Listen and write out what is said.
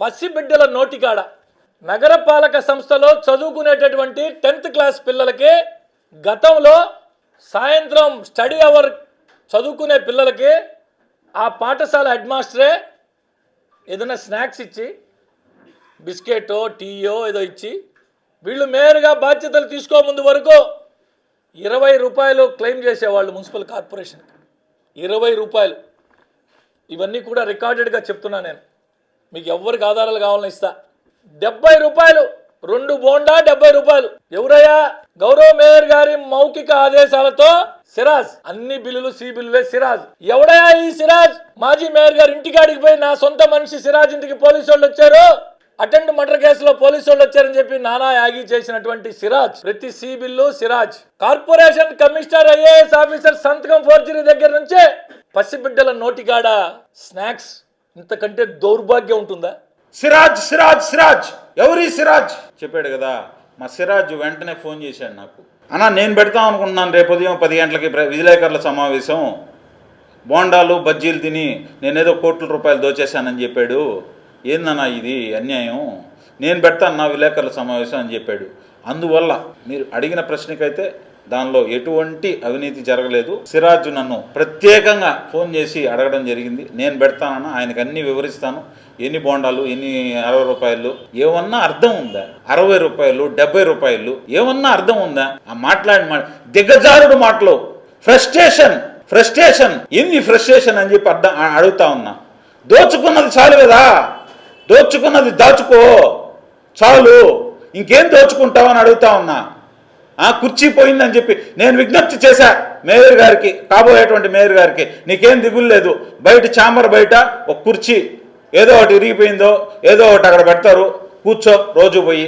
పసిబిడ్డల నోటికాడ నగరపాలక సంస్థలో చదువుకునేటటువంటి 10th class పిల్లలకి గతంలో సాయంత్రం స్టడీ అవర్ చదువుకునే పిల్లలకి ఆ పాఠశాల హెడ్ మాస్టరే ఏదైనా స్నాక్స్ ఇచ్చి బిస్కెటో టీయో ఏదో ఇచ్చి వీళ్ళు మేయర్గా బాధ్యతలు తీసుకోముందు వరకు 20 రూపాయలు క్లెయిమ్ చేసేవాళ్ళు మున్సిపల్ కార్పొరేషన్కి. 20 రూపాయలు. ఇవన్నీ కూడా రికార్డెడ్గా చెప్తున్నా నేను, మీకు ఎవరికి ఆధారాలు కావాలని ఇస్తా. 70 రూపాయలు 2 బోండా 70 రూపాయలు. ఎవరయ్యా? గౌరవ మేయర్ గారి మౌఖిక ఆదేశాలతో సిరాజ్, అన్ని బిల్లులు సి బిల్లులే సిరాజ్. ఎవడయా ఈ సిరాజ్? మాజీ మేయర్ గారు ఇంటికాడికి పోయి నా సొంత మనిషి సిరాజ్ ఇంటికి పోలీసు వాళ్ళు వచ్చారు, అటెండ్ మర్డర్ కేసులో పోలీసు వాళ్ళు వచ్చారని చెప్పి నానా యాగి చేసినటువంటి సిరాజ్. ప్రతి సి bill Siraj. Corporation commissioner IAS officer సంతకం ఫోర్జరీ దగ్గర నుంచే పసిబిడ్డల నోటికాడ స్నాక్స్. ఇంతకంటే దౌర్భాగ్యం ఉంటుందా? సిరాజ్ సిరాజ్ సిరాజ్ ఎవరి సిరాజ్ చెప్పాడు కదా. మా సిరాజ్ వెంటనే ఫోన్ చేశాడు నాకు. అన్నా నేను పెడతాం అనుకుంటున్నాను రేపు ఉదయం 10 గంటలకి విలేకరుల సమావేశం, బోండాలు బజ్జీలు తిని నేనేదో కోట్ల రూపాయలు దోచేశానని చెప్పాడు. ఏందన్నా ఇది అన్యాయం, నేను పెడతాను నా విలేకరుల సమావేశం అని చెప్పాడు. అందువల్ల మీరు అడిగిన ప్రశ్నకైతే దానిలో ఎటువంటి అవినీతి జరగలేదు. సిరాజ్ నన్ను ప్రత్యేకంగా ఫోన్ చేసి అడగడం జరిగింది. నేను పెడతానన్నా, ఆయనకు అన్నీ వివరిస్తాను. ఎన్ని బోండాలు, ఎన్ని 60 రూపాయలు, ఏమన్నా అర్థం ఉందా? 60 రూపాయలు 70 రూపాయలు ఏమన్నా అర్థం ఉందా? ఆ మాట్లాడిన దిగజారుడు మాటలు. ఫ్రస్ట్రేషన్ ఏంది ఫ్రస్ట్రేషన్ అని చెప్పి అడుగుతా ఉన్నా. దోచుకున్నది చాలు కదా, దోచుకున్నది దాచుకో చాలు, ఇంకేం దోచుకుంటావని అడుగుతా ఉన్నా. కుర్చీ పోయిందని చెప్పి నేను విజ్ఞప్తి చేశా మేయర్ గారికి, కాబోయేటువంటి మేయర్ గారికి. నీకేం దిగులు లేదు, బయట ఛాంబర్ బయట ఒక కుర్చీ ఏదో ఒకటి విరిగిపోయిందో ఏదో ఒకటి అక్కడ పెడతారు, కూర్చో రోజు పోయి.